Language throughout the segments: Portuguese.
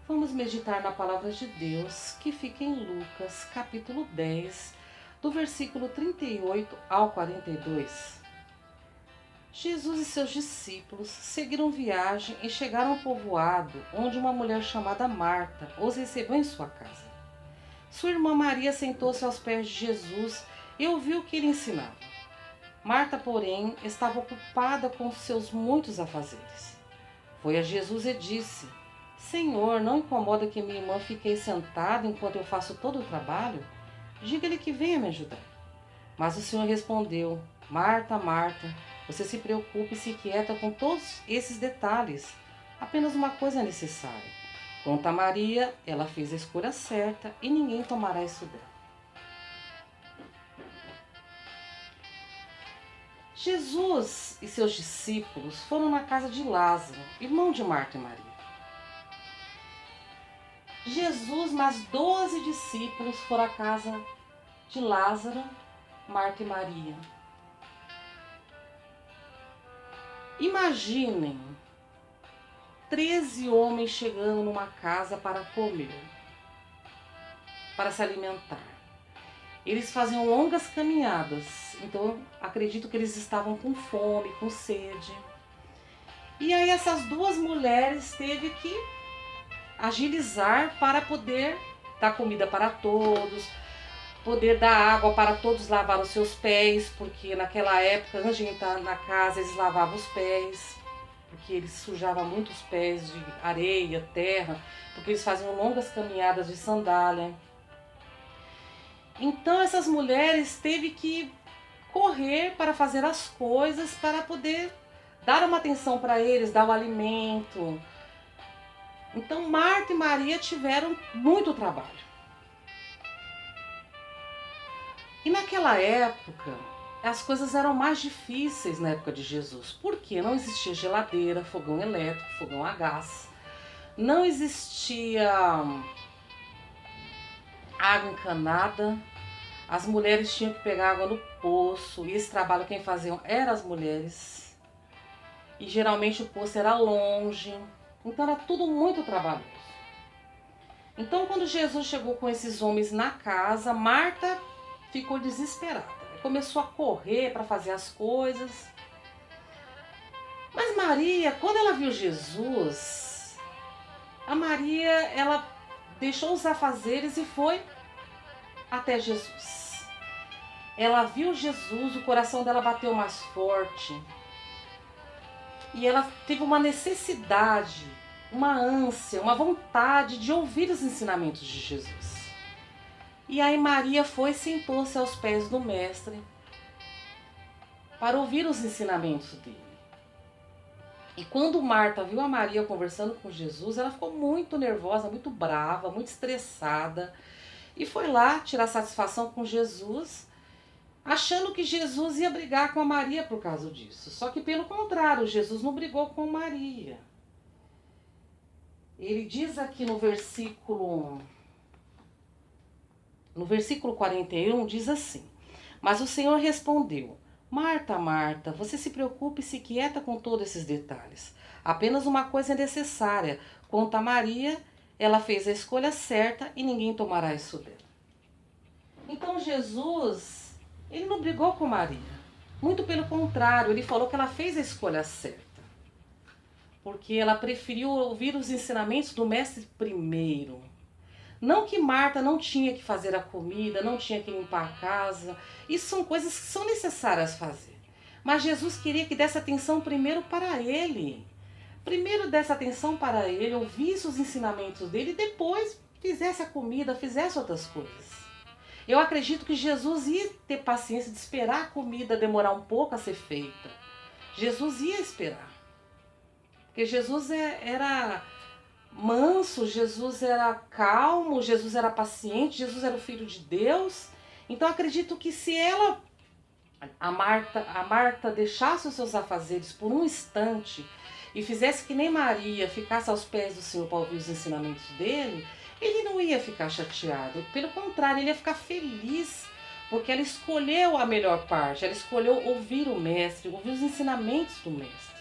Vamos meditar na palavra de Deus, que fica em Lucas, capítulo 10, do versículo 38 ao 42. Jesus e seus discípulos seguiram viagem e chegaram ao povoado, onde uma mulher chamada Marta os recebeu em sua casa. Sua irmã Maria sentou-se aos pés de Jesus e ouviu o que ele ensinava. Marta, porém, estava ocupada com seus muitos afazeres. Foi a Jesus e disse: Senhor, não incomoda que minha irmã fique sentada enquanto eu faço todo o trabalho? Diga-lhe que venha me ajudar. Mas o Senhor respondeu: Marta, Marta, você se preocupa e se inquieta com todos esses detalhes. Apenas uma coisa é necessária. Quanto a Maria, ela fez a escolha certa e ninguém tomará isso dela. Jesus e seus discípulos foram na casa de Lázaro, irmão de Marta e Maria. Jesus mais 12 discípulos foram à casa de Lázaro, Marta e Maria. Imaginem 13 homens chegando numa casa para comer, para se alimentar. Eles faziam longas caminhadas, então acredito que eles estavam com fome, com sede. E aí essas duas mulheres teve que agilizar para poder dar comida para todos, poder dar água para todos lavar os seus pés, porque naquela época, antes de entrar na casa, eles lavavam os pés, porque eles sujavam muito os pés de areia, terra, porque eles faziam longas caminhadas de sandália. Então essas mulheres teve que correr para fazer as coisas, para poder dar uma atenção para eles, dar o alimento. Então Marta e Maria tiveram muito trabalho. E naquela época, as coisas eram mais difíceis na época de Jesus. Porque não existia geladeira, fogão elétrico, fogão a gás. Não existia água encanada. As mulheres tinham que pegar água no poço. E esse trabalho quem faziam eram as mulheres. E geralmente o poço era longe. Então era tudo muito trabalhoso. Então quando Jesus chegou com esses homens na casa, Marta ficou desesperada. Começou a correr para fazer as coisas. Mas Maria, quando ela viu Jesus, a Maria, ela deixou os afazeres e foi até Jesus. Ela viu Jesus, o coração dela bateu mais forte. E ela teve uma necessidade, uma ânsia, uma vontade de ouvir os ensinamentos de Jesus. E aí Maria foi e sentou-se aos pés do mestre para ouvir os ensinamentos dele. E quando Marta viu a Maria conversando com Jesus, ela ficou muito nervosa, muito brava, muito estressada. E foi lá tirar satisfação com Jesus, achando que Jesus ia brigar com a Maria por causa disso. Só que pelo contrário, Jesus não brigou com Maria. Ele diz aqui no versículo 41, diz assim: Mas o Senhor respondeu: Marta, Marta, você se preocupa e se inquieta com todos esses detalhes. Apenas uma coisa é necessária. Quanto a Maria, ela fez a escolha certa e ninguém tomará isso dela. Então Jesus, ele não brigou com Maria. Muito pelo contrário, ele falou que ela fez a escolha certa. Porque ela preferiu ouvir os ensinamentos do mestre primeiro. Não que Marta não tinha que fazer a comida, não tinha que limpar a casa. Isso são coisas que são necessárias fazer. Mas Jesus queria que desse atenção primeiro para ele. Primeiro desse atenção para ele, ouvisse os ensinamentos dele e depois fizesse a comida, fizesse outras coisas. Eu acredito que Jesus ia ter paciência de esperar a comida demorar um pouco a ser feita. Jesus ia esperar. Porque Jesus era manso, Jesus era calmo, Jesus era paciente, Jesus era o Filho de Deus. Então acredito que se a Marta deixasse os seus afazeres por um instante e fizesse que nem Maria, ficasse aos pés do Senhor para ouvir os ensinamentos dele, ele não ia ficar chateado. Pelo contrário, ele ia ficar feliz, porque ela escolheu a melhor parte, ela escolheu ouvir o mestre, ouvir os ensinamentos do mestre.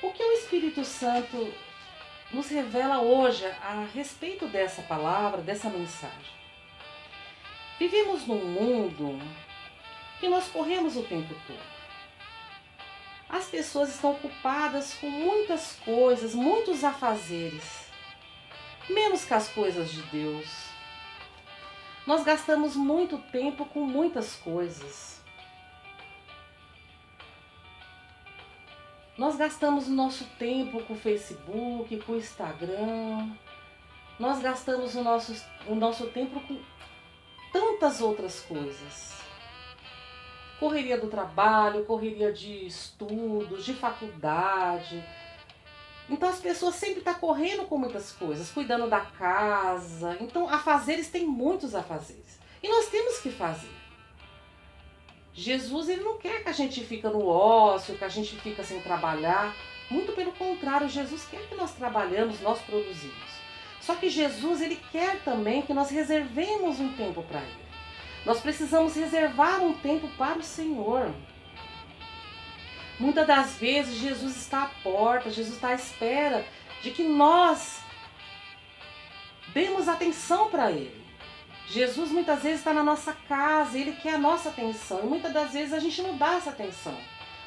O que o Espírito Santo nos revela hoje a respeito dessa palavra, dessa mensagem? Vivemos num mundo que nós corremos o tempo todo. As pessoas estão ocupadas com muitas coisas, muitos afazeres, menos com as coisas de Deus. Nós gastamos muito tempo com muitas coisas. Nós gastamos o nosso tempo com o Facebook, com o Instagram. Nós gastamos o nosso tempo com tantas outras coisas. Correria do trabalho, correria de estudos, de faculdade. Então as pessoas sempre estão correndo com muitas coisas, cuidando da casa. Então afazeres, tem muitos afazeres. E nós temos que fazer. Jesus, ele não quer que a gente fique no ócio, que a gente fique sem trabalhar. Muito pelo contrário, Jesus quer que nós trabalhamos, nós produzimos. Só que Jesus, ele quer também que nós reservemos um tempo para ele. Nós precisamos reservar um tempo para o Senhor. Muitas das vezes Jesus está à porta, Jesus está à espera de que nós demos atenção para Ele. Jesus muitas vezes está na nossa casa, Ele quer a nossa atenção. E muitas das vezes a gente não dá essa atenção.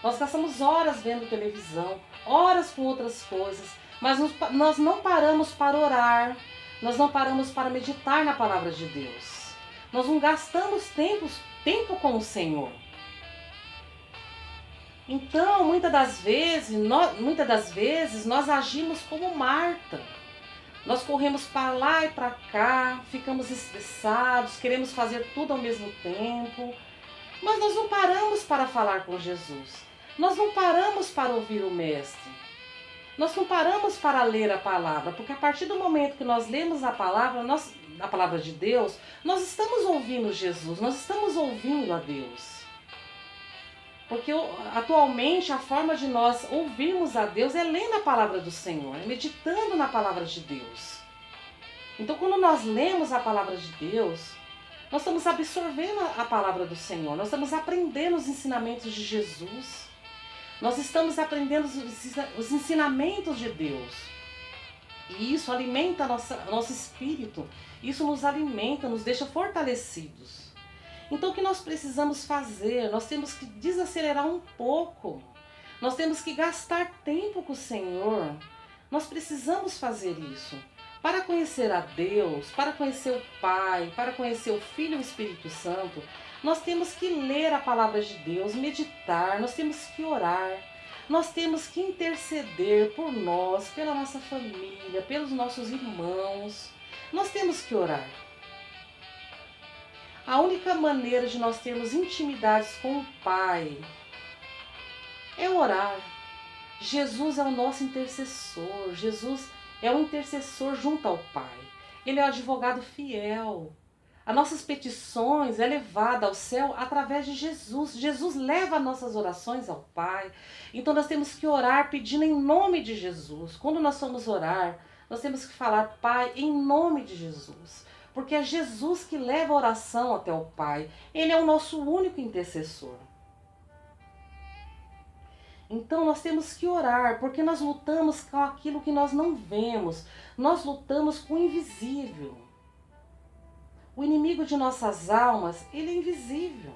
Nós gastamos horas vendo televisão, horas com outras coisas, mas nós não paramos para orar, nós não paramos para meditar na palavra de Deus. Nós não gastamos tempo com o Senhor. Então, muitas das vezes, nós agimos como Marta. Nós corremos para lá e para cá, ficamos estressados, queremos fazer tudo ao mesmo tempo. Mas nós não paramos para falar com Jesus. Nós não paramos para ouvir o Mestre. Nós não paramos para ler a palavra, porque a partir do momento que nós lemos a palavra de Deus, nós estamos ouvindo Jesus, nós estamos ouvindo a Deus. Porque atualmente a forma de nós ouvirmos a Deus é lendo a palavra do Senhor, é meditando na palavra de Deus. Então quando nós lemos a palavra de Deus, nós estamos absorvendo a palavra do Senhor, nós estamos aprendendo os ensinamentos de Jesus. Nós estamos aprendendo os ensinamentos de Deus. E isso alimenta nosso espírito. Isso nos alimenta, nos deixa fortalecidos. Então o que nós precisamos fazer? Nós temos que desacelerar um pouco. Nós temos que gastar tempo com o Senhor. Nós precisamos fazer isso. Para conhecer a Deus, para conhecer o Pai, para conhecer o Filho e o Espírito Santo, nós temos que ler a palavra de Deus, meditar, nós temos que orar, nós temos que interceder por nós, pela nossa família, pelos nossos irmãos. Nós temos que orar. A única maneira de nós termos intimidades com o Pai é orar. Jesus é o nosso intercessor, Jesus é o intercessor junto ao Pai. Ele é o advogado fiel. As nossas petições é levada ao céu através de Jesus. Jesus leva nossas orações ao Pai. Então nós temos que orar pedindo em nome de Jesus. Quando nós formos orar, nós temos que falar, Pai, em nome de Jesus. Porque é Jesus que leva a oração até o Pai. Ele é o nosso único intercessor. Então nós temos que orar, porque nós lutamos com aquilo que nós não vemos. Nós lutamos com o invisível. O inimigo de nossas almas, ele é invisível.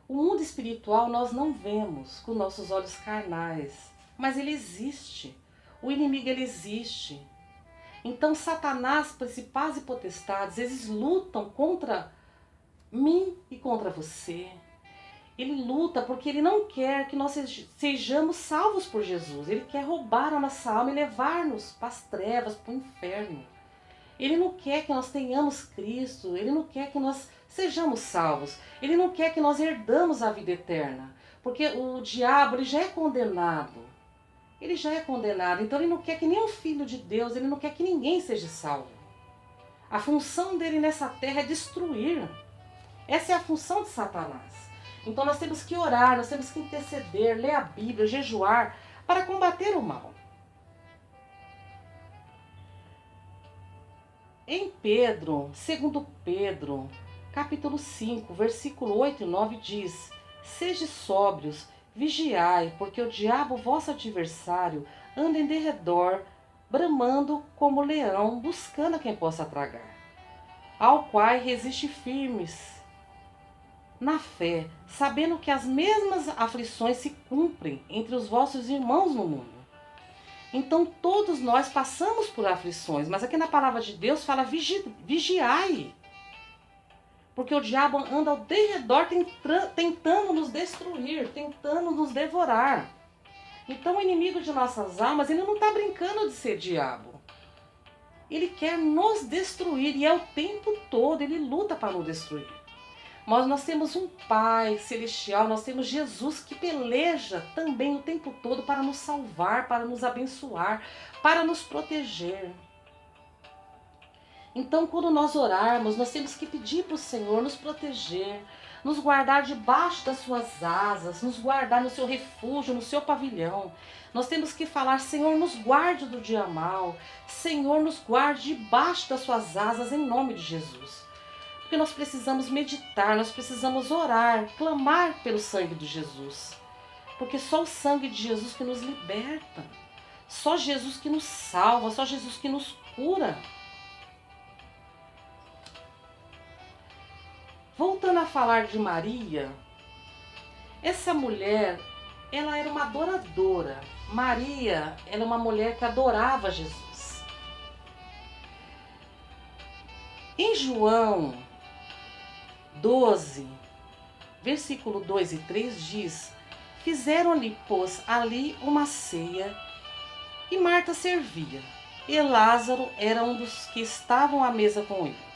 O mundo espiritual nós não vemos com nossos olhos carnais, mas ele existe. O inimigo, ele existe. Então Satanás, principais e potestades, eles lutam contra mim e contra você. Ele luta porque ele não quer que nós sejamos salvos por Jesus. Ele quer roubar a nossa alma e levar-nos para as trevas, para o inferno. Ele não quer que nós tenhamos Cristo, Ele não quer que nós sejamos salvos. Ele não quer que nós herdamos a vida eterna. Porque o diabo, ele já é condenado. Ele já é condenado, então ele não quer que nenhum filho de Deus, ele não quer que ninguém seja salvo. A função dele nessa terra é destruir. Essa é a função de Satanás. Então nós temos que orar, nós temos que interceder, ler a Bíblia, jejuar, para combater o mal. Em Pedro, 2 Pedro, capítulo 5, versículo 8 e 9 diz: Sede sóbrios, Vigiai, porque o diabo, vosso adversário, anda em derredor, bramando como leão, buscando a quem possa tragar. Ao qual resiste firmes na fé, sabendo que as mesmas aflições se cumprem entre os vossos irmãos no mundo. Então todos nós passamos por aflições, mas aqui na palavra de Deus fala vigiai. Porque o diabo anda ao derredor tentando nos destruir, tentando nos devorar. Então o inimigo de nossas almas, ele não está brincando de ser diabo. Ele quer nos destruir e é o tempo todo, ele luta para nos destruir. Mas nós temos um Pai celestial, nós temos Jesus que peleja também o tempo todo para nos salvar, para nos abençoar, para nos proteger. Então, quando nós orarmos, nós temos que pedir para o Senhor nos proteger, nos guardar debaixo das suas asas, nos guardar no seu refúgio, no seu pavilhão. Nós temos que falar: Senhor, nos guarde do dia mal, Senhor, nos guarde debaixo das suas asas, em nome de Jesus. Porque nós precisamos meditar, nós precisamos orar, clamar pelo sangue de Jesus. Porque só o sangue de Jesus que nos liberta, só Jesus que nos salva, só Jesus que nos cura. Voltando a falar de Maria, essa mulher, ela era uma adoradora. Maria era uma mulher que adorava Jesus. Em João 12, versículo 2 e 3 diz: fizeram-lhe, pois, ali uma ceia, e Marta servia, e Lázaro era um dos que estavam à mesa com ele.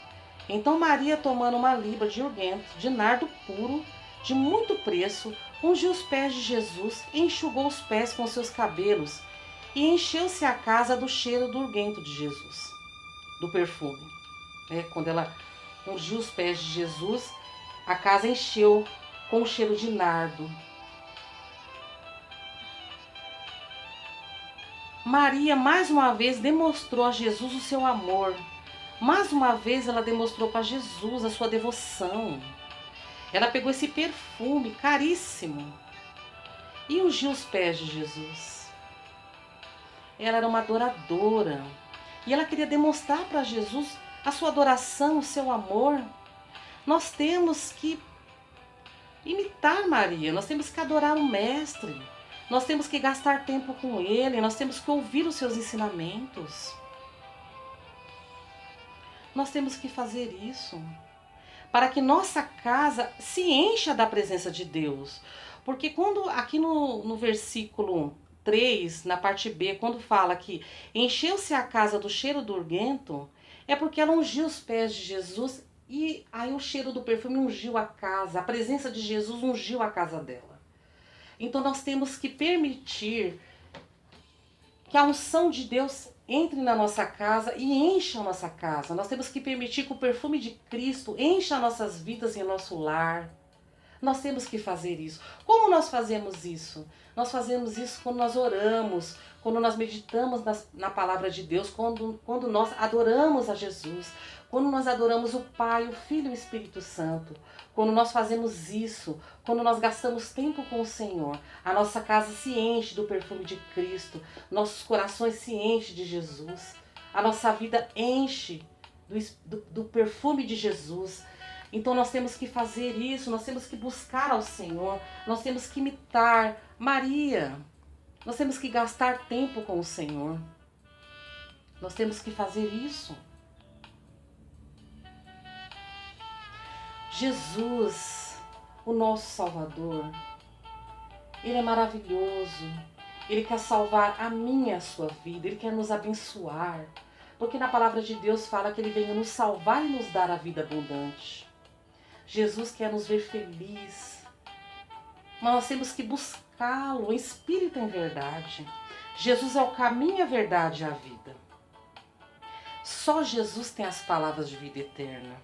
Então Maria, tomando uma libra de unguento, de nardo puro, de muito preço, ungiu os pés de Jesus, e enxugou os pés com seus cabelos, e encheu-se a casa do cheiro do unguento de Jesus, do perfume. Quando ela ungiu os pés de Jesus, a casa encheu com o cheiro de nardo. Maria, mais uma vez, demonstrou a Jesus o seu amor. Mais uma vez ela demonstrou para Jesus a sua devoção. Ela pegou esse perfume caríssimo e ungiu os pés de Jesus. Ela era uma adoradora e ela queria demonstrar para Jesus a sua adoração, o seu amor. Nós temos que imitar Maria, nós temos que adorar o Mestre, nós temos que gastar tempo com Ele, nós temos que ouvir os seus ensinamentos. Nós temos que fazer isso para que nossa casa se encha da presença de Deus. Porque quando aqui no versículo 3, na parte B, quando fala que encheu-se a casa do cheiro do unguento, é porque ela ungiu os pés de Jesus e aí o cheiro do perfume ungiu a casa, a presença de Jesus ungiu a casa dela. Então nós temos que permitir que a unção de Deus entre na nossa casa e encha a nossa casa. Nós temos que permitir que o perfume de Cristo encha nossas vidas e o nosso lar. Nós temos que fazer isso. Como nós fazemos isso? Nós fazemos isso quando nós oramos, quando nós meditamos na palavra de Deus, quando nós adoramos a Jesus, quando nós adoramos o Pai, o Filho e o Espírito Santo. Quando nós fazemos isso, quando nós gastamos tempo com o Senhor, a nossa casa se enche do perfume de Cristo, nossos corações se enchem de Jesus, a nossa vida enche do perfume de Jesus. Então nós temos que fazer isso, nós temos que buscar ao Senhor, nós temos que imitar Maria, nós temos que gastar tempo com o Senhor, nós temos que fazer isso. Jesus, o nosso Salvador, Ele é maravilhoso, Ele quer salvar a minha e a sua vida, Ele quer nos abençoar, porque na palavra de Deus fala que Ele veio nos salvar e nos dar a vida abundante. Jesus quer nos ver felizes, mas nós temos que buscá-lo em espírito e em verdade. Jesus é o caminho, a verdade e a vida. Só Jesus tem as palavras de vida eterna.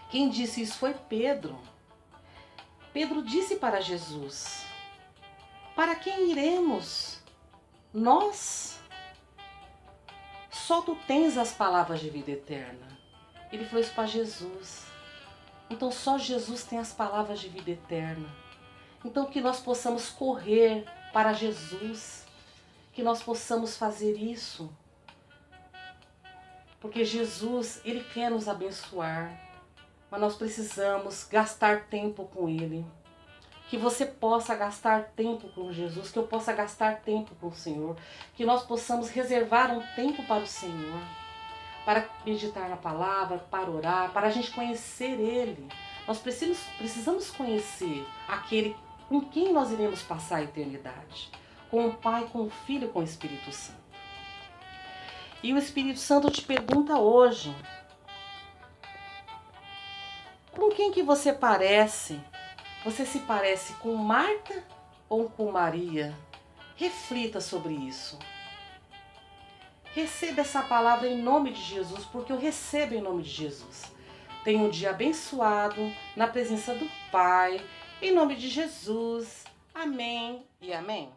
Quem disse isso foi Pedro. Pedro disse para Jesus: para quem iremos? Nós? Só tu tens as palavras de vida eterna. Ele falou isso para Jesus. Então só Jesus tem as palavras de vida eterna. Então que nós possamos correr para Jesus, que nós possamos fazer isso, porque Jesus, Ele quer nos abençoar, mas nós precisamos gastar tempo com Ele. Que você possa gastar tempo com Jesus, que eu possa gastar tempo com o Senhor, que nós possamos reservar um tempo para o Senhor, para meditar na palavra, para orar, para a gente conhecer Ele. Nós precisamos conhecer aquele com quem nós iremos passar a eternidade, com o Pai, com o Filho e com o Espírito Santo. E o Espírito Santo te pergunta hoje, com quem que você parece? Você se parece com Marta ou com Maria? Reflita sobre isso. Receba essa palavra em nome de Jesus, porque eu recebo em nome de Jesus. Tenha um dia abençoado, na presença do Pai, em nome de Jesus. Amém e amém.